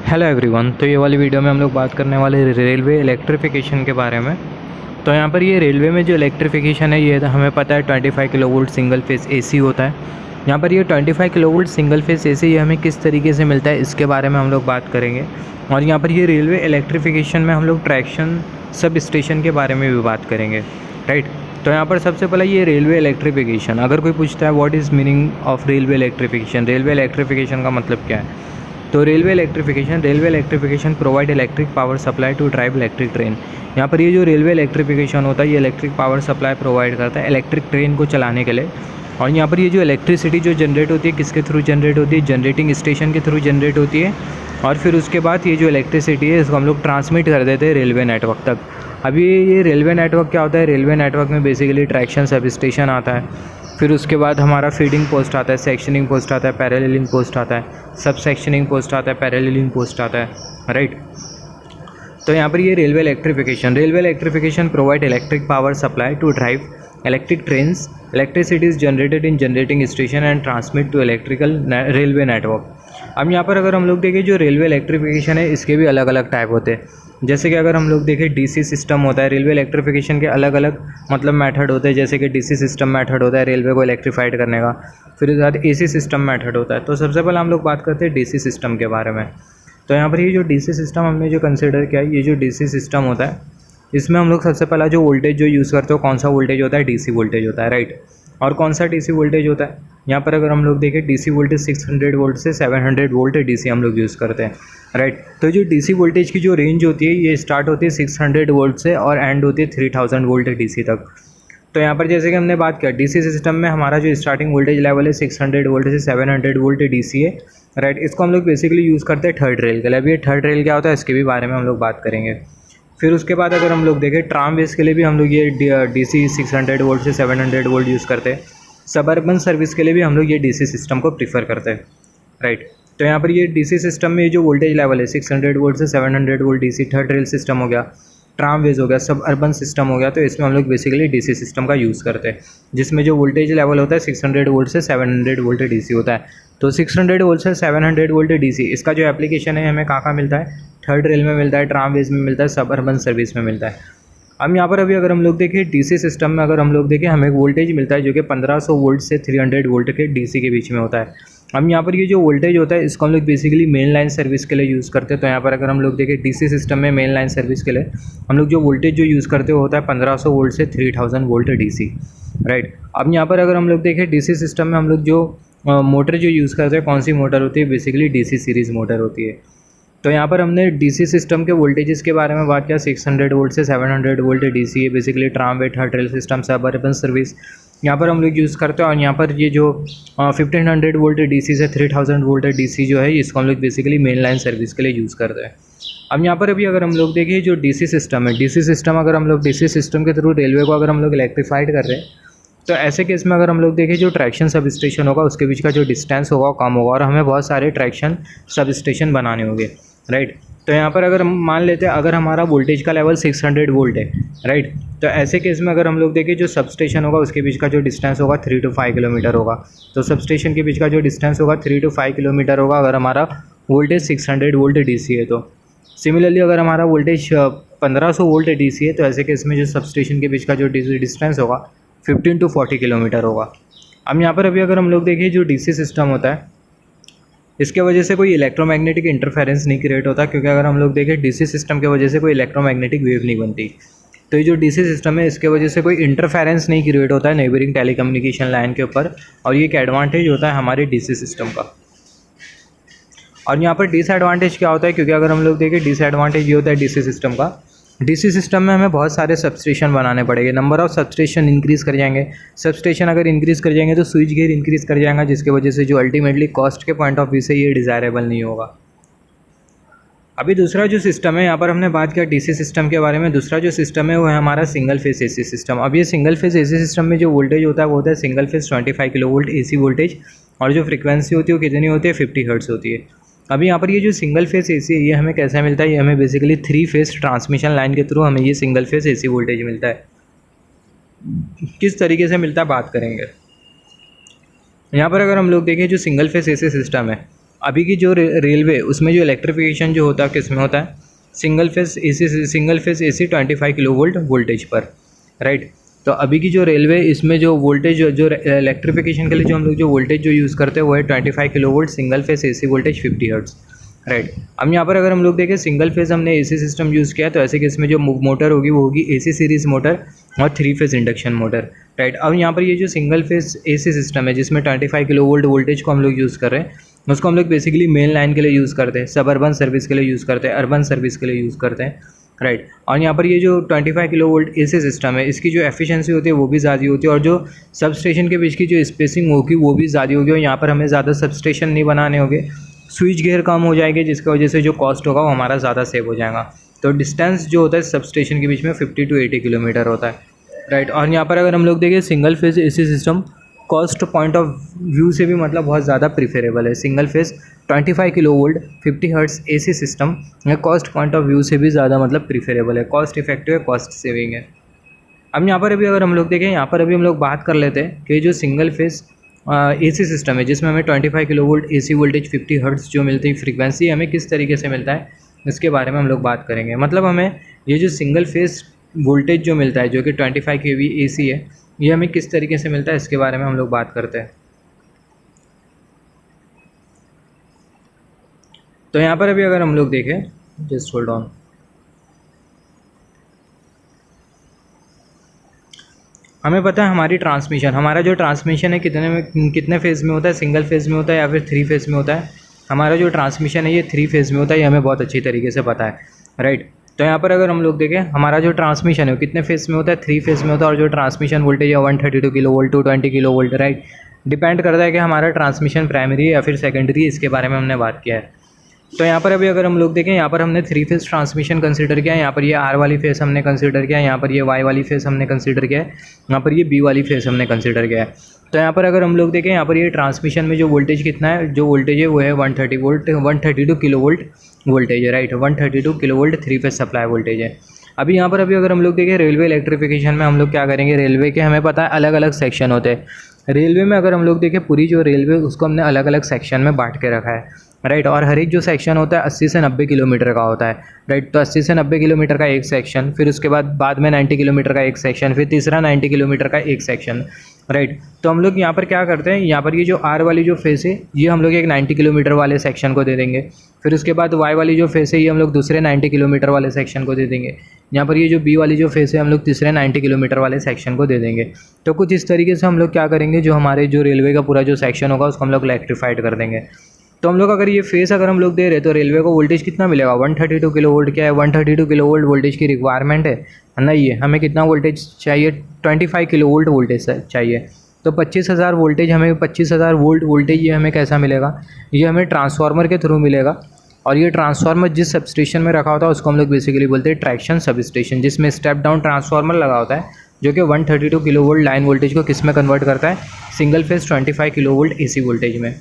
Hello everyone. तो ये वाली वीडियो में हम लोग बात करने वाले रेलवे इलेक्ट्रिफिकेशन के बारे में। तो यहाँ पर ये रेलवे में जो इलेक्ट्रिफिकेशन है ये हमें पता है 25 किलोवोल्ट सिंगल फेस एसी होता है। यहाँ पर ये 25 किलोवोल्ट सिंगल फेस एसी ये हमें किस तरीके से मिलता है इसके बारे में हम लोग बात करेंगे। और यहाँ पर ये रेलवे इलेक्ट्रिफिकेशन में हम लोग ट्रैक्शन सब स्टेशन के बारे में भी बात करेंगे, राइट। तो यहाँ पर सबसे पहले ये रेलवे इलेक्ट्रिफिकेशन, अगर कोई पूछता है what is meaning of railway electrification का मतलब क्या है, तो railway electrification provide electric power supply to drive electric train. यहाँ पर ये जो रेलवे इलेक्ट्रिफिकेशन होता है ये इलेक्ट्रिक पावर सप्लाई प्रोवाइड करता है इलेक्ट्रिक ट्रेन को चलाने के लिए। और यहाँ पर ये जो इलेक्ट्रिसिटी जो जनरेट होती है किसके थ्रू जनरेट होती है, जनरेटिंग स्टेशन के थ्रू जनरेट होती है। और फिर उसके बाद ये जो इलेक्ट्रिसिटी है इसको हम लोग ट्रांसमिट कर देते हैं रेलवे नेटवर्क तक। अभी ये रेलवे नेटवर्क क्या होता है, रेलवे नेटवर्क में बेसिकली ट्रैक्शन सब स्टेशन आता है, फिर उसके बाद हमारा फीडिंग पोस्ट आता है, सेक्शनिंग पोस्ट आता है, पैरेललिंग पोस्ट आता है, सब सेक्शनिंग पोस्ट आता है, पैरेललिंग पोस्ट आता है, राइट। तो यहाँ पर ये railway electrification provide electric power supply to drive electric trains, electricity is generated in generating station and transmit to electrical railway network. अब यहाँ पर अगर हम लोग देखें जो रेलवे इलेक्ट्रिफिकेशन है इसके भी अलग अलग टाइप होते हैं। जैसे कि अगर हम लोग देखें डीसी सिस्टम होता है, रेलवे इलेक्ट्रिफिकेशन के अलग अलग मतलब मेथड होते हैं। जैसे कि डीसी सिस्टम मेथड होता है रेलवे को इलेक्ट्रीफाइड करने का, फिर उसके बाद एसी सिस्टम मेथड होता है। तो सबसे पहले हम लोग बात करते हैं डीसी सिस्टम के बारे में। तो यहाँ पर ये जो डीसी सिस्टम हमने जो कंसिडर किया है, ये जो डीसी सिस्टम होता है इसमें हम लोग सबसे पहला जो वोल्टेज जो यूज़ करते हो कौन सा वोल्टेज होता है, डीसी वोल्टेज होता है, राइट। और कौन सा डीसी वोल्टेज होता है, यहाँ पर अगर हम लोग देखें डीसी वोल्टेज 600 वोल्ट से 700 वोल्ट डीसी हम लोग यूज़ करते हैं, राइट। तो जो डीसी वोल्टेज की जो रेंज होती है ये स्टार्ट होती है 600 वोल्ट से और एंड होती है 3000 वोल्ट डीसी तक। तो यहाँ पर जैसे कि हमने बात किया डीसी सिस्टम में हमारा जो स्टार्टिंग वोल्टेज लेवल है 600 वोल्ट से 700 वोल्ट डीसी है, राइट। इसको हम लोग बेसिकली यूज़ करते हैं थर्ड रेल के लिए। अभी ये थर्ड रेल क्या होता है इसके भी बारे में हम लोग बात करेंगे। फिर उसके बाद अगर हम लोग देखें ट्रामवेज के लिए भी हम लोग ये डीसी 600 वोल्ट से 700 वोल्ट यूज़ करते हैं। सबअर्बन सर्विस के लिए भी हम लोग ये डीसी सिस्टम को प्रीफर करते हैं, राइट। तो यहाँ पर ये डीसी सिस्टम में जो वोल्टेज लेवल है 600 वोल्ट से 700 volt DC, third rail system हो गया, ट्रामवेज हो गया, सब अर्बन सिस्टम हो गया, तो इसमें हम लोग बेसिकली डीसी सिस्टम का यूज़ करते हैं जिसमें जो वोल्टेज लेवल होता है 600 वोल्ट से 700 वोल्ट डीसी होता है। तो 600 वोल्ट से 700 वोल्ट डीसी इसका जो एप्लीकेशन है हमें कहाँ मिलता है, थर्ड रेल में मिलता है, ट्रामवेज में मिलता है, सब अर्बन सर्विस में मिलता है। अब यहाँ पर अभी अगर हम लोग देखें डीसी सिस्टम में अगर हम लोग देखें हमें वोल्टेज मिलता है जो कि 1500 वोल्ट से 300 वोल्ट के डीसी के बीच में होता है। अब यहाँ पर ये जो वोल्टेज होता है इसको हम लोग बेसिकली मेन लाइन सर्विस के लिए यूज़ करते हैं। तो यहाँ पर अगर हम लोग देखें डीसी सिस्टम में मेन लाइन सर्विस के लिए हम लोग जो वोल्टेज जो यूज़ करते हो होता है 1500 वोल्ट से 3000 वोल्ट डीसी, राइट। अब यहाँ पर अगर हम लोग देखें डीसी सिस्टम में हम लोग जो मोटर जो यूज़ करते हैं कौन सी मोटर होती है, बेसिकली डीसी सीरीज़ मोटर होती है। तो यहाँ पर हमने डीसी सिस्टम के वोल्टेजेस के बारे में बात किया, 600 वोल्ट से 700 वोल्ट डीसी है basically, tramway, third rail system, सब अर्बन सर्विस यहाँ पर हम लोग यूज़ करते हैं। और यहाँ पर ये जो 1500 वोल्ट डीसी से 3000 वोल्ट डीसी जो है इसको हम लोग बेसिकली मेन लाइन सर्विस के लिए यूज़ करते हैं। अब यहाँ पर अभी अगर हम लोग देखें जो डीसी सिस्टम है, डीसी सिस्टम अगर हम लोग डीसी सिस्टम के थ्रू रेलवे को अगर हम लोग इलेक्ट्रीफाइड कर रहे हैं तो ऐसे केस में अगर हम लोग देखें जो ट्रैक्शन सब स्टेशन होगा उसके बीच का जो डिस्टेंस होगा वो कम होगा और हमें बहुत सारे ट्रैक्शन सब स्टेशन बनाने होंगे, राइट। तो यहाँ पर अगर हम मान लेते हैं अगर हमारा वोल्टेज का लेवल 600 वोल्ट है, राइट, तो ऐसे केस में अगर हम लोग देखें जो सब स्टेशन होगा उसके बीच का जो डिस्टेंस होगा 3 to 5 किलोमीटर होगा। तो सब स्टेशन के बीच का जो डिस्टेंस होगा 3 to 5 किलोमीटर होगा अगर हमारा वोल्टेज 600 वोल्ट डीसी है। तो सिमिलरली अगर हमारा वोल्टेज 1500 वोल्ट डीसी है तो ऐसे केस में जो सब स्टेशन के बीच का जो डिस्टेंस होगा 15 to 40 किलोमीटर होगा। अब यहाँ पर अभी अगर हम लोग देखें जो डीसी सिस्टम होता है इसके वजह से कोई इलेक्ट्रोमैग्नेटिक इंटरफेरेंस नहीं क्रिएट होता, क्योंकि अगर हम लोग देखें डीसी सिस्टम की वजह से कोई इलेक्ट्रोमैग्नेटिक वेव नहीं बनती। तो ये जो डीसी सिस्टम है इसके वजह से कोई इंटरफेरेंस नहीं क्रिएट होता है नेबरिंग टेलीकम्युनिकेशन लाइन के ऊपर, और ये एक एडवांटेज होता है हमारे डीसी सिस्टम का। और यहाँ पर डिसएडवांटेज क्या होता है, क्योंकि अगर हम लोग देखें डिसएडवांटेज ये होता है डीसी सिस्टम का, डीसी सिस्टम में हमें बहुत सारे सबस्टेशन बनाने पड़ेंगे, नंबर ऑफ सबस्टेशन इंक्रीज़ कर जाएंगे। सबस्टेशन अगर इंक्रीज़ कर जाएंगे तो स्विच गियर इंक्रीज़ कर जाएगा, जिसकी वजह से जो अल्टीमेटली कॉस्ट के पॉइंट ऑफ व्यू से ये डिज़ायरेबल नहीं होगा। अभी दूसरा जो सिस्टम है, यहाँ पर हमने बात किया डीसी सिस्टम के बारे में, दूसरा जो सिस्टम है वो है हमारा सिंगल फेस एसी सिस्टम। अब ये सिंगल फेस एसी सिस्टम में जो वोल्टेज होता है वो होता है single phase 25 kilo volt AC voltage, और जो फ्रिक्वेंसी होती है वो कितनी होती है 50 हर्ट्ज़ होती है। अभी यहाँ पर ये जो सिंगल फेस एसी है ये हमें कैसा मिलता है, ये हमें बेसिकली 3 फेस ट्रांसमिशन लाइन के थ्रू हमें ये सिंगल फेस एसी वोल्टेज मिलता है। किस तरीके से मिलता है बात करेंगे। यहाँ पर अगर हम लोग देखें जो सिंगल फेस एसी सिस्टम है, अभी की जो रेलवे उसमें जो इलेक्ट्रिफिकेशन जो होता है किस में होता है, single phase AC 25 kilo volt voltage पर, राइट। तो अभी की जो रेलवे इसमें जो वोल्टेज जो इलेक्ट्रिफिकेशन के लिए जो हम लोग जो वोल्टेज जो यूज़ करते हैं वो है 25 kilo volt single phase AC voltage 50 hertz, right. अब यहाँ पर अगर हम लोग देखें सिंगल फेस हमने एसी सिस्टम यूज़ किया तो ऐसे केस में जो मोटर होगी वो होगी एसी सीरीज़ मोटर और 3 फेस इंडक्शन मोटर, राइट। अब यहाँ पर ये जो सिंगल फेस एसी सिस्टम है जिसमें 25 किलो वोल्ट वोल्टेज को हम लोग यूज़ कर रहे हैं, उसको हम लोग बेसिकली मेन लाइन के लिए यूज़ करते हैं, सब अर्बन सर्विस के लिए यूज़ करते हैं, अर्बन सर्विस के लिए यूज़ करते हैं, राइट। और यहाँ पर ये जो 25 किलो वोल्ट एसी सिस्टम है इसकी जो एफिशिएंसी होती है वो भी ज़्यादा होती है और जो सब स्टेशन के बीच की जो स्पेसिंग होगी वो भी ज़्यादा होगी और यहाँ पर हमें ज़्यादा सब स्टेशन नहीं बनाने होंगे, स्विच गियर कम हो जाएंगे जिसकी वजह से जो कॉस्ट होगा वो हमारा ज़्यादा सेव हो जाएगा। तो डिस्टेंस जो होता है सब स्टेशन के बीच में 50 to 80 किलोमीटर होता है, राइट। और यहाँ पर अगर हम लोग देखें single phase AC system cost point of view से भी मतलब बहुत ज़्यादा प्रीफरेबल है। Single phase 25 kilo volt 50 hertz AC system cost point of view से भी ज़्यादा मतलब प्रीफरेबल है, कॉस्ट इफेक्टिव है, कॉस्ट सेविंग है। अब यहाँ पर अभी अगर हम लोग देखें यहाँ पर अभी हम लोग बात कर लेते हैं कि जो सिंगल फेज एसी सिस्टम है जिसमें हमें 25 kilo volt AC voltage 50 hertz जो मिलती है फ्रीक्वेंसी हमें किस तरीके से मिलता है इसके बारे में हम लोग बात करेंगे। मतलब हमें ये जो सिंगल फेज वोल्टेज जो मिलता है जो कि 25 kV एसी है ये हमें किस तरीके से मिलता है इसके बारे में हम लोग बात करते हैं। तो यहाँ पर अभी अगर हम लोग देखें, जस्ट होल्ड ऑन, हमें पता है हमारी ट्रांसमिशन, हमारा जो ट्रांसमिशन है कितने फेज़ में होता है, सिंगल फेज़ में होता है या फिर 3 फेज़ में होता है। हमारा जो ट्रांसमिशन है ये 3 फेज़ में होता है, ये हमें बहुत अच्छी तरीके से पता है, राइट। तो यहाँ पर अगर हम लोग देखें हमारा जो ट्रांसमिशन है कितने फेज़ में होता है, 3 फेज़ में होता है और जो ट्रांसमिशन वोल्टेज है 132 kilo volt 220 kilo volt, right. Depend करता है कि हमारा ट्रांसमिशन प्राइमरी है या फिर सेकेंडरी है, इसके बारे में हमने बात किया है। तो यहाँ पर अभी अगर हम लोग देखें यहाँ पर हमने 3 फेज़ ट्रांसमिशन कंसीडर किया है, यहाँ पर ये आर वाली फेज़ हमने कंसीडर किया है, यहाँ पर ये वाई वाली फेज़ हमने कंसीडर किया है, यहाँ पर ये बी वाली फेज़ हमने कंसीडर किया है। तो यहाँ पर अगर हम लोग देखें यहाँ पर ये ट्रांसमिशन में जो वोल्टेज कितना है, जो वोल्टेज है वो है 132 किलो वोल्ट वोल्टेज है, right. 132 kilo volt 3 phase supply voltage है। अभी यहाँ पर अभी अगर हम लोग देखें रेलवे इलेक्ट्रिफिकेशन में हम लोग क्या करेंगे, रेलवे के हमें पता है अलग अलग सेक्शन होते हैं। रेलवे में अगर हम लोग देखें पूरी जो रेलवे उसको हमने अलग अलग सेक्शन में बांट के रखा है, राइट। और हर एक जो सेक्शन होता है 80 से 90 किलोमीटर का होता है, राइट। तो 80 से 90 किलोमीटर का एक सेक्शन, फिर उसके बाद में 90 किलोमीटर का एक सेक्शन, फिर तीसरा 90 किलोमीटर का एक सेक्शन, राइट। तो हम लोग यहाँ पर क्या करते हैं, यहाँ पर ये जो आर वाली जो फेस है ये हम लोग एक 90 किलोमीटर वाले सेक्शन को दे देंगे, फिर उसके बाद वाई वाली जो फेस है ये हम लोग दूसरे 90 किलोमीटर वाले सेक्शन को दे देंगे, यहाँ पर ये जो बी वाली जो फेस है हम लोग तीसरे 90 किलोमीटर वाले सेक्शन को दे देंगे। तो कुछ इस तरीके से हम लोग क्या करेंगे, जो हमारे जो रेलवे का पूरा जो सेक्शन होगा उसको हम लोग इलेक्ट्रीफाइड कर देंगे। तो हम लोग अगर ये फेस अगर हम लोग दे रहे तो रेलवे को वोल्टेज कितना मिलेगा, 132 किलो वोल्ट। क्या है 132 किलो वोल्ट वोल्टेज की रिक्वायरमेंट है नहीं है, हमें कितना वोल्टेज चाहिए, 25 किलो वोल्ट वोल्टेज चाहिए। तो 25,000 वोल्टेज हमें 25,000 वोल्ट वोल्टेज ये हमें कैसा मिलेगा, ये हमें ट्रांसफार्मर के थ्रू मिलेगा। और ये ट्रांसफार्मर जिस सब स्टेशन में रखा होता है उसको हम लोग बेसिकली बोलते हैं ट्रैक्शन सब स्टेशन, जिसमें स्टेप डाउन ट्रांसफार्मर लगा होता है जो कि 132 किलो वोल्ट लाइन वोल्टेज को किस में कन्वर्ट करता है, single phase 25 kilo volt AC voltage में।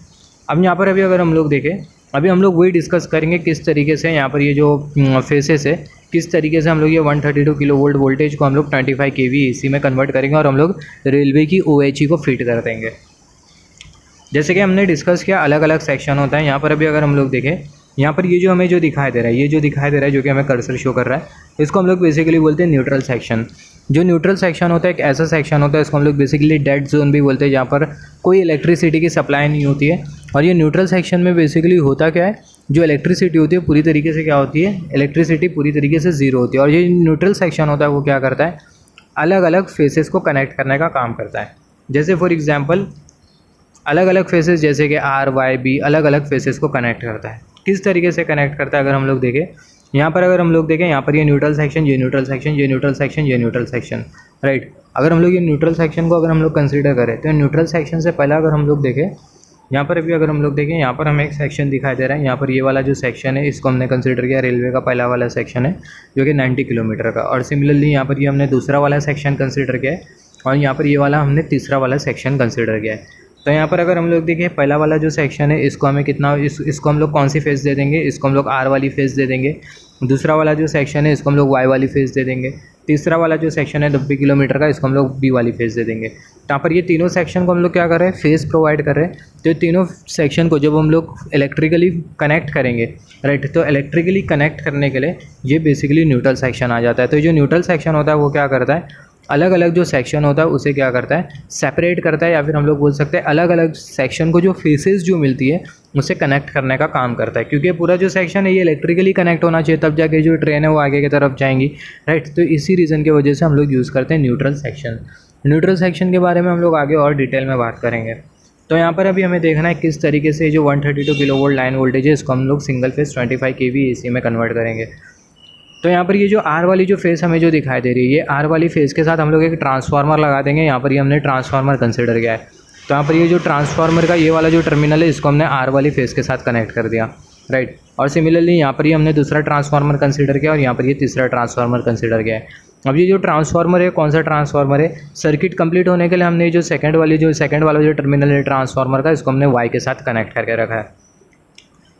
अब यहाँ पर अभी अगर हम लोग देखें, अभी हम लोग वही डिस्कस करेंगे किस तरीके से यहाँ पर ये जो फेसेस है किस तरीके से हम लोग ये 132 किलो वोल्ट वोल्टेज को हम लोग 25 kV एसी में कन्वर्ट करेंगे और हम लोग रेलवे की OHE को फिट कर देंगे। जैसे कि हमने डिस्कस किया अलग अलग सेक्शन होता है। यहाँ पर अभी अगर हम लोग देखें, यहाँ पर ये जो हमें जो दिखाई दे रहा है, ये जो दिखाई दे रहा है जो कि हमें कर्सर शो कर रहा है, इसको हम लोग बेसिकली बोलते हैं न्यूट्रल सेक्शन। जो न्यूट्रल सेक्शन होता है एक ऐसा सेक्शन होता है इसको हम लोग बेसिकली डेड जोन भी बोलते हैं, जहाँ पर कोई इलेक्ट्रिसिटी की सप्लाई नहीं होती है। और ये न्यूट्रल सेक्शन में बेसिकली होता क्या है, जो इलेक्ट्रिसिटी होती है पूरी तरीके से क्या होती है, इलेक्ट्रिसिटी पूरी तरीके से ज़ीरो होती है। और ये न्यूट्रल सेक्शन होता है वो क्या करता है, अलग अलग फेसेस को कनेक्ट करने का काम करता है। जैसे फॉर एग्जांपल अलग अलग फेसेस जैसे कि आर वाई बी अलग अलग फेसेस को कनेक्ट करता है। किस तरीके से कनेक्ट करता है अगर हम लोग देखें, यहाँ पर अगर हम लोग देखें, यहाँ पर ये न्यूट्रल सेक्शन, ये न्यूट्रल सेक्शन, ये न्यूट्रल सेक्शन, ये न्यूट्रल सेक्शन, राइट। अगर हम लोग ये न्यूट्रल सेक्शन को अगर हम लोग कंसीडर करें तो न्यूट्रल सेक्शन से पहले अगर हम लोग देखें, यहाँ पर अभी अगर हम लोग देखें, यहाँ पर हमें एक सेक्शन दिखाई दे रहा है। यहाँ पर ये वाला जो सेक्शन है इसको हमने कंसीडर किया रेलवे का पहला वाला सेक्शन है जो कि 90 किलोमीटर का। और सिमिलरली यहाँ पर ये हमने दूसरा वाला सेक्शन कंसीडर किया है और यहाँ पर ये वाला हमने तीसरा वाला सेक्शन कंसीडर किया है। तो यहाँ पर अगर हम लोग देखें पहला वाला जो सेक्शन है इसको हमें कितना, इसको हम लोग कौन सी फेज़ दे देंगे, इसको हम लोग आर वाली फेज़ दे देंगे। दूसरा वाला जो सेक्शन है इसको हम लोग वाई वाली फेज़ दे देंगे। तीसरा वाला जो सेक्शन है 90 किलोमीटर का, इसको हम लोग बी वाली फेज़ दे देंगे। तो यहाँ पर ये तीनों सेक्शन को हम लोग क्या कर रहे हैं, फेज़ प्रोवाइड कर रहे हैं। तो ये तीनों सेक्शन को जब हम लोग इलेक्ट्रिकली कनेक्ट करेंगे, राइट, तो इलेक्ट्रिकली कनेक्ट करने के लिए ये बेसिकली न्यूट्रल सेक्शन आ जाता है। तो जो न्यूट्रल सेक्शन होता है वो क्या करता है, अलग अलग जो सेक्शन होता है उसे क्या करता है, सेपरेट करता है, या फिर हम लोग बोल सकते हैं अलग अलग सेक्शन को जो फेसेस जो मिलती है उसे कनेक्ट करने का काम करता है। क्योंकि पूरा जो सेक्शन है ये इलेक्ट्रिकली कनेक्ट होना चाहिए, तब जाके जो ट्रेन है वो आगे की तरफ जाएंगी, राइट। तो इसी रीज़न की वजह से हम लोग यूज़ करते हैं न्यूट्रल सेक्शन। न्यूट्रल सेक्शन के बारे में हम लोग आगे और डिटेल में बात करेंगे। तो यहाँ पर अभी हमें देखना है किस तरीके से जो 132 किलोवोल्ट लाइन वोल्टेज है इसको हम लोग सिंगल फेज 25 kV AC में कन्वर्ट करेंगे। तो यहाँ पर ये जो आर वाली जो फेज़ हमें जो दिखाई दे रही है, ये आर वाली फेज़ के साथ हम लोग एक ट्रांसफार्मर लगा देंगे। यहाँ पर ये हमने ट्रांसफार्मर कंसिडर किया है। तो यहाँ पर ये जो ट्रांसफार्मर का ये वाला जो टर्मिनल है इसको हमने आर वाली फेज़ के साथ कनेक्ट कर दिया, राइट। और सिमिलरली यहाँ पर ये हमने दूसरा ट्रांसफार्मर कंसिडर किया और यहाँ पर ये तीसरा ट्रांसफार्मर कंसिडर किया है। अब ये जो ट्रांसफार्मर है, कौन सा ट्रांसफार्मर है, सर्किट कंप्लीट होने के लिए हमने जो सेकंड वाला जो टर्मिनल है ट्रांसफार्मर का, इसको हमने वाई के साथ कनेक्ट करके रखा है,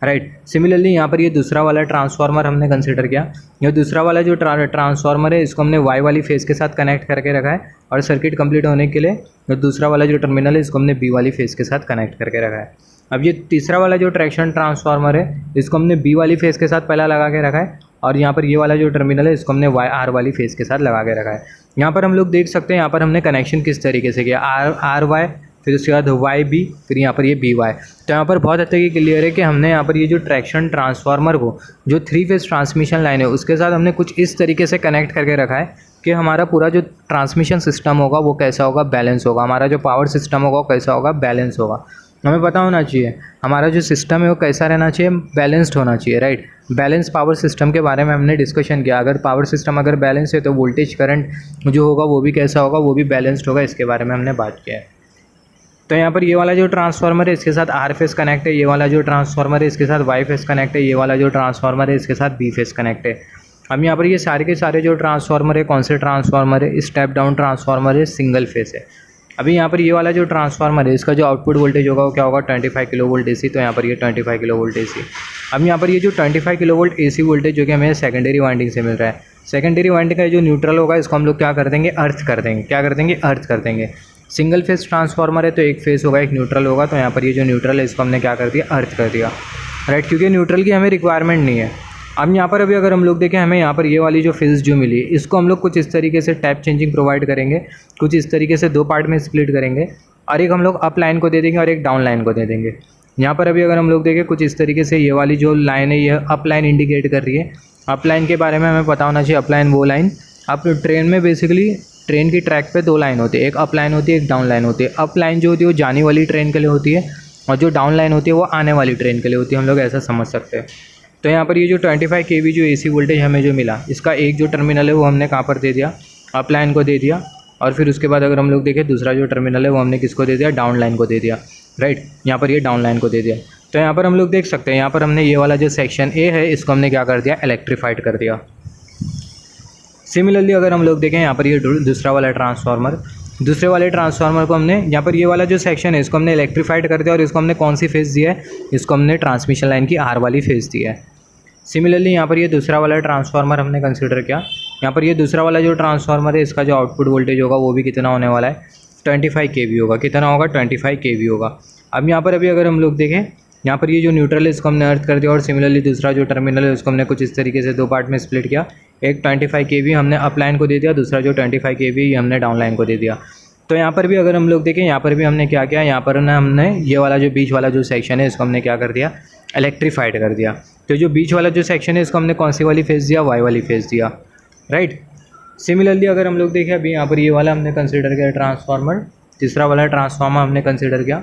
राइट। सिमिलरली यहाँ पर ये दूसरा वाला ट्रांसफार्मर हमने कंसिडर किया। ये दूसरा वाला जो ट्रांसफार्मर है इसको हमने वाई वाली फेज़ के साथ कनेक्ट करके रखा है, और सर्किट कंप्लीट होने के लिए जो दूसरा वाला जो टर्मिनल है इसको हमने बी वाली फेज़ के साथ कनेक्ट करके रखा है। अब ये तीसरा वाला जो ट्रैक्शन ट्रांसफार्मर है इसको हमने बी वाली फेज़ के साथ पहला लगा के रखा है, और यहाँ पर ये वाला जो टर्मिनल है इसको हमने आर वाली फेज़ के साथ लगा के रखा है। यहाँ पर हम लोग देख सकते हैं यहाँ पर हमने कनेक्शन किस तरीके से किया, आर वाई, फिर उसके बाद वाई बी, फिर यहाँ पर ये बी वाई। तो यहाँ पर बहुत हद तक ये क्लियर है कि हमने यहाँ पर ये जो ट्रैक्शन ट्रांसफार्मर को जो 3 फेज़ ट्रांसमिशन लाइन है उसके साथ हमने कुछ इस तरीके से कनेक्ट करके रखा है कि हमारा पूरा जो ट्रांसमिशन सिस्टम होगा वो कैसा होगा, बैलेंस होगा। हमारा जो पावर सिस्टम होगा वो कैसा होगा, बैलेंस होगा। हमें पता होना चाहिए हमारा जो सिस्टम है वो कैसा रहना चाहिए, बैलेंस्ड होना चाहिए, राइट। बैलेंस पावर सिस्टम के बारे में हमने डिस्कशन किया। अगर पावर सिस्टम अगर बैलेंस है तो वोल्टेज करंट जो होगा वो भी कैसा होगा, वो भी बैलेंस्ड होगा। इसके बारे में हमने बात किया है। तो यहाँ पर ये वाला जो ट्रांसफार्मर है इसके साथ आर फेज़ कनेक्ट है, ये वाला जो ट्रांसफार्मर है इसके साथ वाई फेज़ कनेक्ट है, ये वाला जो ट्रांसफार्मर है इसके साथ बी फेज़ कनेक्ट है। अब यहाँ पर ये सारे के सारे जो ट्रांसफार्मर है, कौन से ट्रांसफार्मर है, स्टेप डाउन ट्रांसफार्मर है, सिंगल फेज़ है। अभी यहाँ पर ये वाला जो ट्रांसफार्मर है इसका जो आउटपुट वोल्टेज होगा वो क्या होगा, 25 किलोवोल्ट AC। तो यहाँ पर ये 25 किलोवोल्ट AC। अब यहाँ पर ये जो 25 किलोवोल्ट AC वोल्टेज जो कि हमें सेकेंडरी वाइंडिंग से मिल रहा है, सेकेंडरी वाइंडिंग का जो न्यूट्रल होगा इसको हम लोग क्या कर देंगे, अर्थ कर देंगे। क्या कर देंगे, अर्थ कर देंगे। सिंगल फेज़ ट्रांसफार्मर है तो एक फेज़ होगा, एक न्यूट्रल होगा। तो यहाँ पर ये जो न्यूट्रल है इसको हमने क्या कर दिया, अर्थ कर दिया, राइट, क्योंकि न्यूट्रल की हमें रिक्वायरमेंट नहीं है। अब यहाँ पर अभी अगर हम लोग देखें, हमें यहाँ पर ये वाली जो फेज़ जो मिली इसको हम लोग कुछ इस तरीके से टैप चेंजिंग प्रोवाइड करेंगे, कुछ इस तरीके से 2 पार्ट में स्प्लिट करेंगे, और एक हम लोग अप लाइन को दे देंगे और एक डाउन लाइन को दे देंगे। यहाँ पर अभी अगर हम लोग देखें कुछ इस तरीके से, ये वाली जो लाइन है ये अप लाइन इंडिकेट कर रही है। अप लाइन के बारे में हमें पता होना चाहिए। अप लाइन वो लाइन, अब ट्रेन में बेसिकली ट्रेन की ट्रैक पे 2 लाइन होती है, एक अप लाइन होती है, एक डाउन लाइन होती है। अप लाइन जो होती है वो जाने वाली ट्रेन के लिए होती है, और जो डाउन लाइन होती है वो आने वाली ट्रेन के लिए होती है। हम लोग ऐसा समझ सकते हैं। तो यहाँ पर ये जो 25 kV जो AC वोल्टेज हमें जो मिला, इसका एक जो टर्मिनल है वो हमने कहाँ पर दे दिया, अप लाइन को दे दिया, और फिर उसके बाद अगर हम लोग देखें दूसरा जो टर्मिनल है वो हमने किसको दे दिया, डाउन लाइन को दे दिया, राइट। यहाँ पर ये डाउन लाइन को दे दिया। तो यहाँ पर हम लोग देख सकते हैं यहाँ पर हमने ये वाला जो सेक्शन A है इसको हमने क्या कर दिया, इलेक्ट्रीफाइड कर दिया। सिमिलरली अगर हम लोग देखें यहाँ पर ये दूसरा वाला ट्रांसफार्मर, दूसरे वाले ट्रांसफार्मर को हमने यहाँ पर ये वाला जो सेक्शन है इसको हमने इलेक्ट्रीफाइड कर दिया, और इसको हमने कौन सी फेज़ दिया है, इसको हमने ट्रांसमिशन लाइन की आर वाली फेज़ दिया है। सिमिलरली यहाँ पर ये दूसरा वाला ट्रांसफार्मर हमने कंसिडर किया। यहाँ पर ये दूसरा वाला जो ट्रांसफार्मर है इसका जो आउटपुट वोल्टेज होगा वो भी कितना होने वाला है, 25 kV होगा। कितना होगा, 25 kV होगा। अब यहाँ पर अभी अगर हम लोग देखें, यहाँ पर ये जो न्यूट्रल है इसको हमने अर्थ कर दिया, और सिमिलरली दूसरा जो टर्मिनल है उसको हमने कुछ इस तरीके से 2 पार्ट में स्प्लिट किया। एक 25 kV हमने अप लाइन को दे दिया, दूसरा जो 25 kV ये हमने डाउन लाइन को दे दिया। तो यहाँ पर भी अगर हम लोग देखें, यहाँ पर भी हमने क्या किया, यहाँ पर ना हमने ये वाला जो बीच वाला जो सेक्शन है इसको हमने क्या कर दिया, इलेक्ट्रीफाइड कर दिया। तो जो बीच वाला जो सेक्शन है इसको हमने कौन सी वाली फेज़ दिया, वाई वाली फेज़ दिया, राइट। सिमिलरली अगर हम लोग देखें, अभी यहाँ पर ये वाला हमने कंसिडर किया ट्रांसफार्मर, तीसरा वाला ट्रांसफार्मर हमने कंसिडर किया।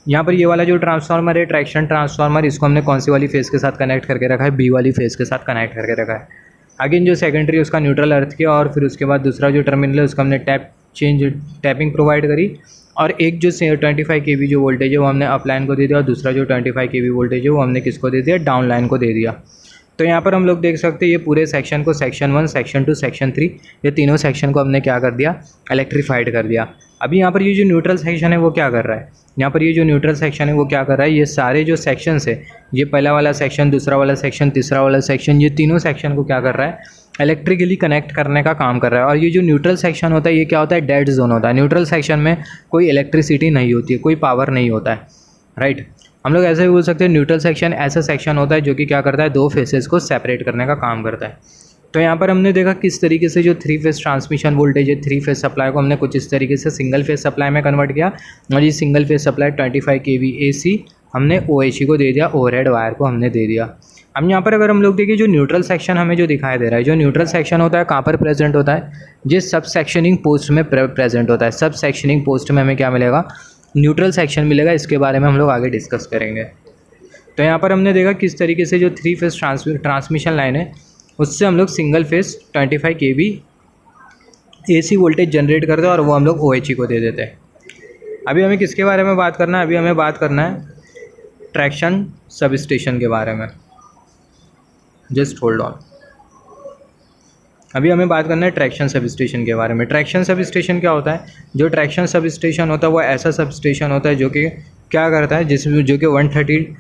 यहाँ पर ये वाला जो ट्रांसफार्मर है ट्रैक्शन ट्रांसफार्मर, इसको हमने कौन सी वाली फेज़ के साथ कनेक्ट करके रखा है, बी वाली फेज़ के साथ कनेक्ट करके रखा है। अगेन जो सेकेंडरी उसका न्यूट्रल अर्थ किया, और फिर उसके बाद दूसरा जो टर्मिनल है उसको हमने टैपिंग प्रोवाइड करी, और एक जो 25 kV जो वोल्टेज है वो हमने अप लाइन को दे दिया, और दूसरा जो 25 kV वोल्टेज है वो हमने किसको दे दिया, डाउन लाइन को दे दिया। तो यहाँ पर हम लोग देख सकते हैं ये पूरे सेक्शन को सेक्शन 1, सेक्शन 2, सेक्शन 3 ये तीनों सेक्शन को हमने क्या कर दिया, इलेक्ट्रीफाइड कर दिया। अभी यहाँ पर ये जो न्यूट्रल सेक्शन है वो क्या कर रहा है, यहाँ पर ये जो न्यूट्रल सेक्शन है वो क्या कर रहा है, ये सारे जो सेक्शंस है, ये पहला वाला सेक्शन, दूसरा वाला सेक्शन, तीसरा वाला सेक्शन, ये तीनों सेक्शन को क्या कर रहा है, इलेक्ट्रिकली कनेक्ट करने का काम कर रहा है। और ये जो न्यूट्रल सेक्शन होता है ये क्या होता है, डेड जोन होता है। न्यूट्रल सेक्शन में कोई इलेक्ट्रिसिटी नहीं होती है, कोई पावर नहीं होता है, राइट। हम लोग ऐसे भी बोल सकते हैं न्यूट्रल सेक्शन ऐसा सेक्शन होता है जो कि क्या करता है, दो फेसेस को सेपरेट करने का काम करता है। तो यहाँ पर हमने देखा किस तरीके से जो 3 फेस ट्रांसमिशन वोल्टेज है, 3 फेस सप्लाई को हमने कुछ इस तरीके से सिंगल फेस सप्लाई में कन्वर्ट किया, और ये single phase supply 25 kV AC हमने OHE को दे दिया, ओवरहेड वायर को हमने दे दिया। अब यहाँ पर अगर हम लोग देखें जो न्यूट्रल सेक्शन हमें जो दिखाई दे रहा है, जो न्यूट्रल सेक्शन होता है कहाँ पर प्रेजेंट होता है, जिस सब सेक्शनिंग पोस्ट में प्रेजेंट होता है। सब सेक्शनिंग पोस्ट में हमें क्या मिलेगा, न्यूट्रल सेक्शन मिलेगा। इसके बारे में हम लोग आगे डिस्कस करेंगे। तो यहाँ पर हमने देखा किस तरीके से जो 3 फेस ट्रांसमिशन लाइन है उससे हम लोग single phase 25 kV AC voltage generate करते हैं और वो हम लोग OHE को दे देते हैं। अभी हमें किसके बारे में बात करना है, अभी हमें बात करना है ट्रैक्शन सब स्टेशन के बारे में। Just hold on. अभी हमें बात करना है ट्रैक्शन सब स्टेशन के बारे में। ट्रैक्शन सब स्टेशन क्या होता है, जो ट्रैक्शन सब स्टेशन होता है वो ऐसा सब स्टेशन होता है जो कि क्या करता है, जिसमें जो कि 132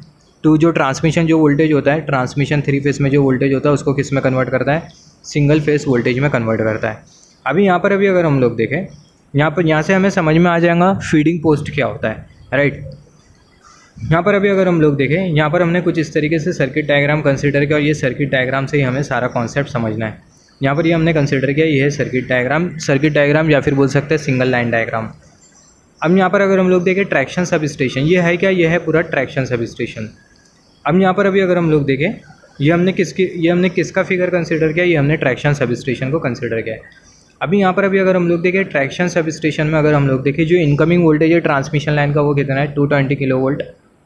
जो ट्रांसमिशन जो वोल्टेज होता है, ट्रांसमिशन 3 फेस में जो वोल्टेज होता है उसको किस में कन्वर्ट करता है, सिंगल फेस वोल्टेज में कन्वर्ट करता है। अभी यहाँ पर अभी अगर हम लोग देखें यहाँ से हमें समझ में आ जाएगा फीडिंग पोस्ट क्या होता है, राइट। यहाँ पर अभी अगर हम लोग देखें, यहाँ पर हमने कुछ इस तरीके से सर्किट डायग्राम कंसीडर किया और ये सर्किट डायग्राम से ही हमें सारा कॉन्सेप्ट समझना है। यहाँ पर ये हमने कंसीडर किया, ये है सर्किट डायग्राम या फिर बोल सकते हैं सिंगल लाइन डायग्राम। अब यहाँ पर अगर हम लोग देखें ट्रैक्शन सब स्टेशन, ये है क्या, ये है पूरा ट्रैक्शन सब स्टेशन। अब यहाँ पर अभी अगर हम लोग देखें ये हमने किसका फिगर कंसीडर किया, ये हमने ट्रैक्शन सब स्टेशन को कंसीडर किया है। अभी यहाँ पर अभी अगर हम लोग देखें ट्रैक्शन सब स्टेशन में अगर हम लोग देखें जो इनकमिंग वोल्टेज है ट्रांसमिशन लाइन का वो कितना है, 220 kV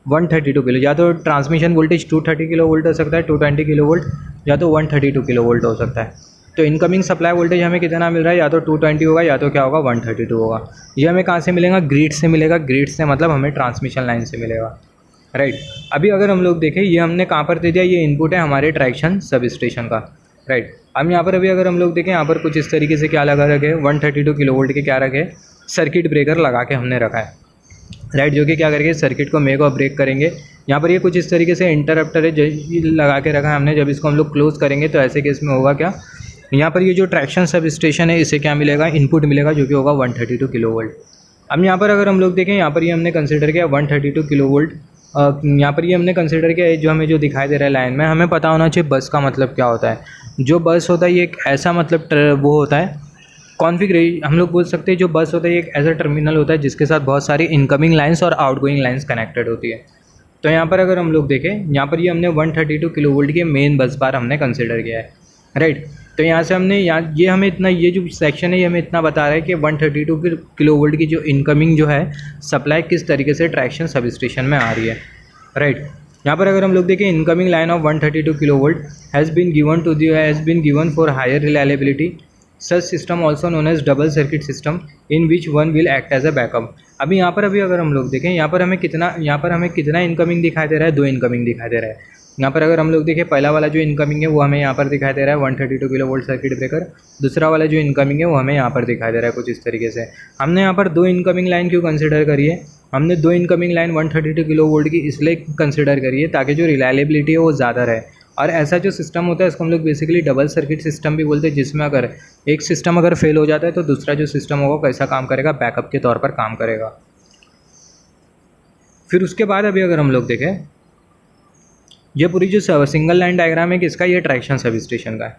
132 किलो, या तो ट्रांसमिशन वोल्टेज 230 kV हो सकता है, 220 kV, या तो 132 kV हो सकता है। तो इनकमिंग सप्लाई वोल्टेज हमें कितना मिल रहा है, या तो 220 होगा या तो क्या होगा 132 होगा। ये हमें कहाँ से मिलेगा, ग्रिड से मिलेगा। ग्रिड से मतलब हमें ट्रांसमिशन लाइन से मिलेगा, राइट। अभी अगर हम लोग देखें ये हमने कहाँ पर दे दिया, ये इनपुट है हमारे ट्रैक्शन सब स्टेशन का, राइट। अब यहाँ पर अभी अगर हम लोग देखें यहाँ पर कुछ इस तरीके से क्या लगा रखे, 132 kV के क्या रखे, सर्किट ब्रेकर लगा के हमने रखा है, राइट, जो कि क्या करेंगे सर्किट को मेक और ब्रेक करेंगे। यहाँ पर ये कुछ इस तरीके से इंटरप्टर है जो लगा के रखा है हमने। जब इसको हम लोग क्लोज करेंगे तो ऐसे केस में होगा क्या, यहाँ पर ये जो ट्रैक्शन सब स्टेशन है इसे क्या मिलेगा, इनपुट मिलेगा जो कि होगा 132 kV। अब यहाँ पर अगर हम लोग देखें यहाँ पर ये हमने कंसिडर किया 132 kV। यहाँ पर ये हमने कंसिडर किया जो हमें जो दिखाई दे रहा है लाइन में, हमें पता होना चाहिए बस का मतलब क्या होता है। जो बस होता है ये एक ऐसा मतलब वो होता है कॉन्फ़िगरेशन, हम लोग बोल सकते हैं जो बस होता है एक ऐसा टर्मिनल होता है जिसके साथ बहुत सारी इनकमिंग लाइंस और आउटगोइंग लाइंस कनेक्टेड होती है। तो यहाँ पर अगर हम लोग देखें यहाँ पर ये हमने 132 kV के मेन बस बार हमने कंसिडर किया है, राइट। तो यहाँ से हमने ये हमें इतना, ये जो सेक्शन है ये हमें इतना बता रहा है कि 132 kV की जो इनकमिंग जो है सप्लाई किस तरीके से ट्रैक्शन सब स्टेशन में आ रही है, राइट। यहाँ पर अगर हम लोग देखें incoming line of 132 kV has been given for higher reliability such system also known as double circuit system in which one will act as a backup. अभी यहाँ पर अभी अगर हम लोग देखें यहाँ पर हमें कितना इनकमिंग दिखाई दे रहा है, 2 इनकमिंग दिखाई दे रहा है। यहाँ पर अगर हम लोग देखें पहला वाला जो इनकमिंग है वो हमें यहाँ पर दिखाई दे रहा है 132 kV सर्किट ब्रेकर। दूसरा वाला जो इनकमिंग है वो हमें यहाँ पर दिखाई दे रहा है कुछ इस तरीके से। हमने यहाँ पर 2 इनकमिंग लाइन क्यों कंसिडर करी है, हमने 2 इनकमिंग लाइन 132 kV की इसलिए कंसिडर करी है ताकि जो रिलायबिलिटी है वो ज़्यादा रहे। और ऐसा जो सिस्टम होता है इसको हम लोग बेसिकली डबल सर्किट सिस्टम भी बोलते हैं, जिसमें अगर एक सिस्टम अगर फेल हो जाता है तो दूसरा जो सिस्टम होगा कैसा काम करेगा, बैकअप के तौर पर काम करेगा। फिर उसके बाद अभी अगर हम लोग देखें ये पूरी जो सिंगल लाइन डायग्राम है किसका, ये ट्रैक्शन सब स्टेशन का है।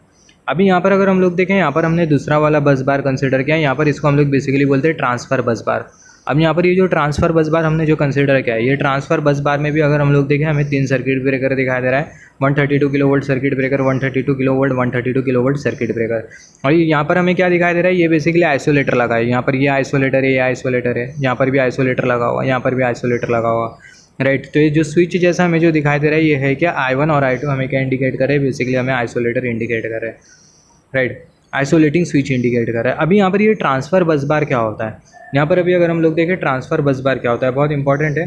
अभी यहाँ पर अगर हम लोग देखें यहाँ पर हमने दूसरा वाला बस बार कंसिडर किया है, यहाँ पर इसको हम लोग बेसिकली बोलते हैं ट्रांसफ़र बस बार। अब यहाँ पर ये जो ट्रांसफ़र बस बार हमने जो कंसिडर किया है, ये ट्रांसफ़र बस बार में भी अगर हम लोग देखें हमें 3 सर्किट ब्रेकर दिखाई दे रहा है, 132 kV circuit breaker, 132 kV 132 kV circuit breaker. और यहाँ पर हमें क्या दिखाई दे रहा है, ये बेसिकली आइसोलेटर लगा है। यहाँ पर ये आइसोलेटर है, ये आइसोलेटर है, यहाँ पर भी आइसोलेटर लगा हुआ, यहाँ पर भी आइसोलेटर लगा हुआ, राइट। तो ये जो स्विच जैसा हमें जो दिखाई दे रहा है ये है क्या, I1 और I2 हमें क्या इंडिकेट कर रहे हैं, बेसिकली हमें आइसोलेटर इंडिकेट कर रहे हैं, राइट। आइसोलेटिंग स्विच इंडिकेट कर रहा है। अभी यहाँ पर ये ट्रांसफ़र बस बार क्या होता है, यहाँ पर अभी अगर हम लोग देखें ट्रांसफ़र बस बार क्या होता है, बहुत इंपॉर्टेंट है।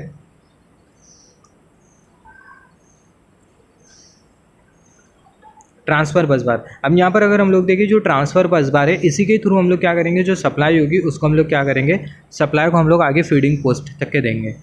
ट्रांसफ़र बस बार, अब यहाँ पर अगर हम लोग देखें जो ट्रांसफ़र बस बार है इसी के थ्रू हम लोग क्या करेंगे, जो सप्लाई होगी उसको हम लोग क्या करेंगे, सप्लाई को हम लोग आगे फीडिंग पोस्ट तक के देंगे।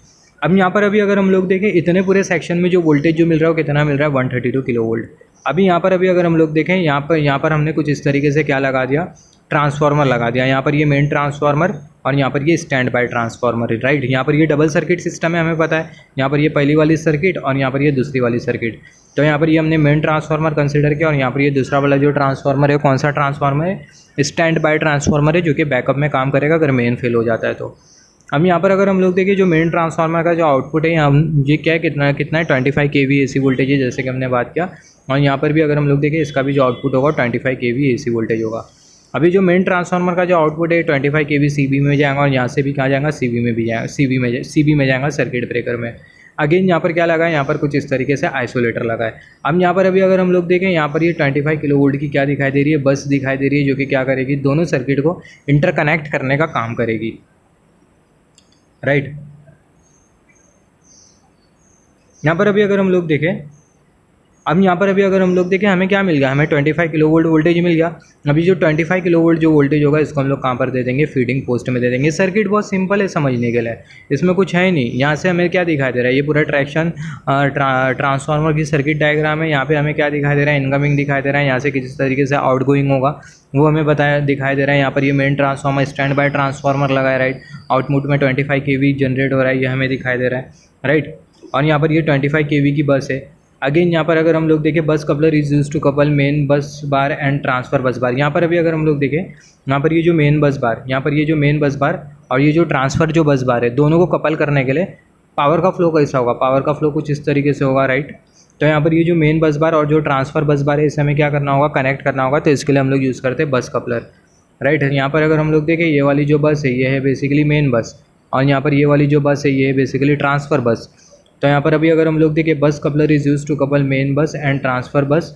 अब यहाँ पर अभी अगर हम लोग देखें इतने पूरे सेक्शन में जो वोल्टेज जो मिल रहा है वो कितना मिल रहा है 132 किलो वोल्ट। अभी यहाँ पर अभी अगर हम लोग देखें यहाँ पर हमने कुछ इस तरीके से क्या लगा दिया, ट्रांसफार्मर लगा दिया। यहाँ पर ये मेन ट्रांसफार्मर और यहाँ पर ये स्टैंड बाय ट्रांसफार्मर है, राइट। यहाँ पर ये डबल सर्किट सिस्टम है, हमें पता है। यहाँ पर ये पहली वाली सर्किट और यहाँ पर ये दूसरी वाली सर्किट। तो यहाँ पर ये हमने मेन ट्रांसफार्मर कंसिडर किया और यहाँ पर ये दूसरा वाला जो ट्रांसफार्मर है कौन सा ट्रांसफार्मर है, स्टैंड बाय ट्रांसफार्मर है, जो कि बैकअप में काम करेगा अगर मेन फेल हो जाता है तो। अब यहाँ पर अगर हम लोग देखें जो मेन ट्रांसफार्मर का जो आउटपुट है यहाँ ये क्या है, कितना है 25 kV AC वोल्टेज है, जैसे कि हमने बात किया। और यहाँ पर भी अगर हम लोग देखें इसका भी जो आउटपुट होगा 25 kV AC वोल्टेज होगा। अभी जो मेन ट्रांसफार्मर का जो आउटपुट है 25 kV CB में जाएगा और यहाँ से भी कहाँ जाएगा, CB में भी जाएगा, CB में जाएगा सर्किट ब्रेकर में। अगेन यहाँ पर क्या लगा है, यहाँ पर कुछ इस तरीके से आइसोलेटर लगा है। अब यहाँ पर अभी अगर हम लोग देखें यहाँ पर ये 25 किलो वोल्ट की क्या दिखाई दे रही है, बस दिखाई दे रही है, जो कि क्या करेगी, दोनों सर्किट को इंटरकनेक्ट करने का काम करेगी, राइट। यहाँ पर अभी अगर हम लोग देखें हमें क्या मिल गया, हमें 25 किलो वोल्ट वोल्टेज मिल गया। अभी जो 25 किलो वोल्ट जो वोल्टेज होगा इसको हम लोग कहाँ पर दे देंगे, फीडिंग पोस्ट में दे देंगे। सर्किट बहुत सिंपल है समझने के लिए, इसमें कुछ है नहीं। यहाँ से हमें क्या दिखाई दे रहा है, ये पूरा ट्रैक्शन ट्रांसफार्मर की सर्किट डायग्राम है। यहाँ पे हमें क्या दिखाई दे रहा है, इनकमिंग दिखाई दे रहा है, यहाँ से किस तरीके से आउटगोइंग होगा वो हमें दिखाई दे रहा है। यहाँ पर ये main transformer stand by transformer लगा है, राइट। आउटपुट में 25 kV जनरेट हो रहा है, ये हमें दिखाई दे रहा है, राइट। और यहाँ पर ये 25 kV की बस है। अगेन यहाँ पर अगर हम लोग देखें bus coupler is use to couple main bus bar and transfer बस बार। यहाँ पर अभी अगर हम लोग देखें यहाँ पर ये जो मेन बस बार, यहाँ पर ये जो मेन बस बार और ये जो ट्रांसफ़र जो बस बार है, दोनों को कपल करने के लिए पावर का फ्लो कैसा होगा, पावर का फ्लो कुछ इस तरीके से होगा, राइट। तो यहाँ पर ये जो मेन बस बार और जो ट्रांसफ़र बस बार है इसे हमें क्या करना होगा, कनेक्ट करना होगा। तो इसके लिए हम लोग यूज़ करते हैं बस कपलर, राइट। यहाँ पर अगर हम लोग देखें ये वाली जो बस है ये है बेसिकली मेन बस और यहाँ पर ये वाली जो बस है ये है बेसिकली ट्रांसफ़र बस। तो यहाँ पर अभी अगर हम लोग देखें bus coupler is use to couple main bus and transfer bus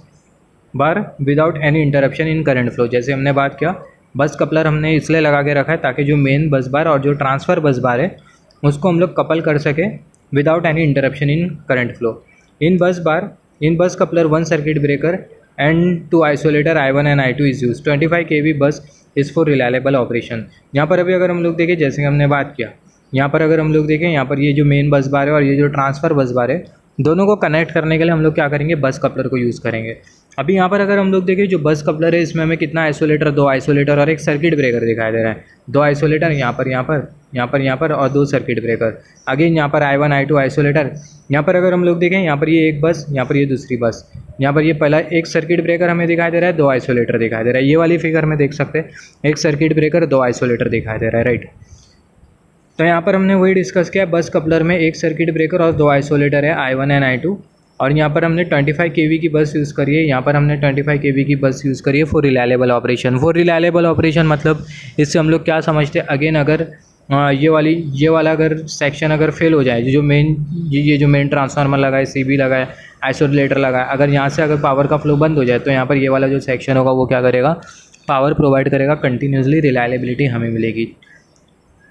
bar without any interruption in current flow. जैसे हमने बात किया बस कपलर हमने इसलिए लगा के रखा है ताकि जो मेन बस बार और जो ट्रांसफ़र बस बार है उसको हम लोग कपल कर सके without any interruption in current flow. इन बस coupler 1 circuit breaker and 2 isolator I1 and I2 is use. 25 kV बस इज़ फॉर रिलायबल ऑपरेशन। यहाँ पर अभी अगर हम लोग देखें जैसे हमने बात किया, यहाँ पर अगर हम लोग देखें यहाँ पर ये जो मेन बस बार है और ये जो ट्रांसफ़र बस बार है, दोनों को कनेक्ट करने के लिए हम लोग क्या करेंगे, बस कपलर को यूज़ करेंगे। अभी यहाँ पर अगर हम लोग देखें जो बस कपलर है इसमें हमें कितना आइसोलेटर, 2 आइसोलेटर और एक सर्किट ब्रेकर दिखाई दे रहा है। 2 आइसोलेटर यहाँ पर और 2 सर्किट ब्रेकर। अगेन यहाँ पर I1 I2 आइसोलेटर। यहाँ पर अगर हम लोग देखें यहाँ पर ये एक बस, यहाँ पर ये दूसरी बस, यहाँ पर ये पहला एक सर्किट ब्रेकर हमें दिखाई दे रहा है, 2 आइसोलेटर दिखाई दे रहा है। ये वाली फिगर में देख सकते हैं एक सर्किट ब्रेकर 2 आइसोलेटर दिखाई दे रहा है, राइट। तो यहाँ पर हमने वही डिस्कस किया, बस कपलर में एक सर्किट ब्रेकर और 2 आइसोलेटर है I1 एंड I2 और यहाँ पर हमने 25 kV की बस यूज़ करी है। यहाँ पर हमने 25 kV की बस यूज़ करी है for reliable operation. For reliable operation मतलब इससे हम लोग क्या समझते हैं, अगेन अगर ये वाला अगर सेक्शन अगर फेल हो जाए, ये जो मेन ट्रांसफार्मर लगा है, CB लगा है, आइसोलेटर लगा है, अगर यहाँ से अगर पावर का फ्लो बंद हो जाए तो यहाँ पर ये वाला जो सेक्शन होगा वो क्या करेगा, पावर प्रोवाइड करेगा, कंटिन्यूसली रिलायबिलिटी हमें मिलेगी।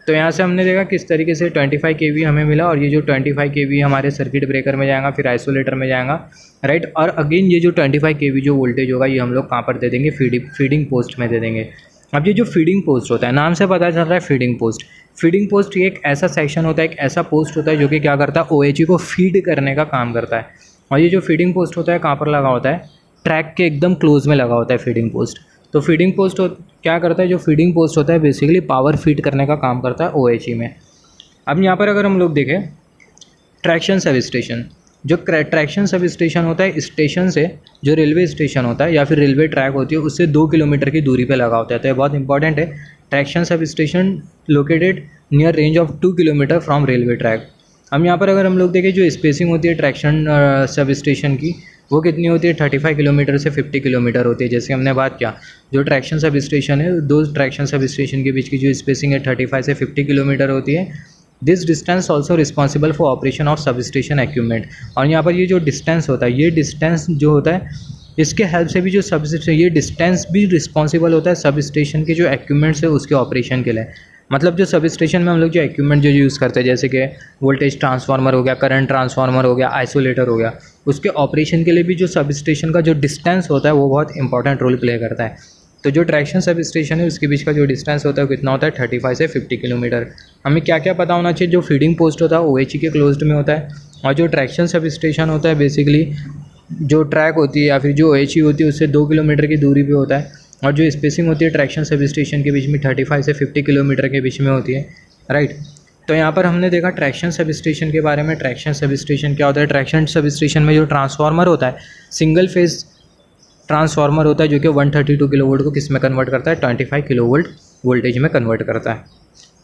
तो यहाँ से हमने देखा किस तरीके से 25 kV हमें मिला और ये जो 25 kV हमारे सर्किट ब्रेकर में जाएगा, फिर आइसोलेटर में जाएगा, राइट। और अगेन ये जो 25 kV जो वोल्टेज होगा ये हम लोग कहाँ पर दे देंगे, फीडिंग पोस्ट में दे देंगे। अब ये जो फीडिंग पोस्ट होता है, नाम से पता चल रहा है फीडिंग पोस्ट। फीडिंग पोस्ट ये एक ऐसा सेक्शन होता है, एक ऐसा पोस्ट होता है जो कि क्या करता है, OHE को फीड करने का काम करता है। और ये जो फीडिंग पोस्ट होता है कहाँ पर लगा होता है, ट्रैक के एकदम क्लोज में लगा होता है फीडिंग पोस्ट। तो फीडिंग पोस्ट क्या करता है, जो फीडिंग पोस्ट होता है बेसिकली पावर फीड करने का काम करता है OHE में। अब यहाँ पर अगर हम लोग देखें ट्रैक्शन सब स्टेशन, जो ट्रैक्शन सब स्टेशन होता है स्टेशन से जो रेलवे स्टेशन होता है या फिर रेलवे ट्रैक होती है उससे 2 किलोमीटर की दूरी पे लगा होता है। तो ये बहुत इंपॉर्टेंट है। Traction sub station located near range of 2 kilometre from railway track. हम यहाँ पर अगर हम लोग देखें जो स्पेसिंग होती है ट्रैक्शन सब स्टेशन की वो कितनी होती है, 35 किलोमीटर से 50 किलोमीटर होती है। जैसे हमने बात किया जो ट्रैक्शन सब स्टेशन है, 2 ट्रैक्शन सब स्टेशन के बीच की जो स्पेसिंग है 35 से 50 किलोमीटर होती है। This distance also responsible for operation of sub station equipment. और यहाँ पर ये जो डिस्टेंस होता है, ये डिस्टेंस जो होता है इसके हेल्प से भी जो सब स्टेशन, ये डिस्टेंस भी रिस्पॉन्सिबल होता है सब स्टेशन के जो इक्विपमेंट्स है उसके ऑपरेशन के लिए। मतलब जो सब स्टेशन में हम लोग जो इक्विपमेंट जो यूज़ करते हैं जैसे कि वोल्टेज ट्रांसफार्मर हो गया, करंट ट्रांसफार्मर हो गया, आइसोलेटर हो गया, उसके ऑपरेशन के लिए भी जो सब स्टेशन का जो डिस्टेंस होता है वो बहुत इंपॉर्टेंट रोल प्ले करता है। तो जो ट्रैक्शन सब स्टेशन है उसके बीच का जो डिस्टेंस होता है वो कितना होता है 35 से 50 किलोमीटर। हमें क्या क्या पता होना चाहिए, जो फीडिंग पोस्ट होता है OHE के क्लोज्ड में होता है, और जो ट्रैक्शन सब स्टेशन होता है बेसिकली जो ट्रैक होती है या फिर जो OHE होती है उससे 2 किलोमीटर की दूरी पे होता है, और जो स्पेसिंग होती है ट्रैक्शन सब स्टेशन के बीच में 35 से 50 किलोमीटर के बीच में होती है, राइट। तो यहाँ पर हमने देखा ट्रैक्शन सब स्टेशन के बारे में। ट्रैक्शन सब स्टेशन क्या होता है, ट्रैक्शन सब स्टेशन में जो ट्रांसफार्मर होता है सिंगल फेज ट्रांसफार्मर होता है जो कि 132 किलोवोल्ट को किस में कन्वर्ट करता है, 25 किलोवोल्ट वोल्टेज में कन्वर्ट करता है।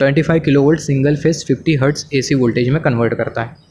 25 kilovolt single phase 50 hertz AC voltage में कन्वर्ट करता है।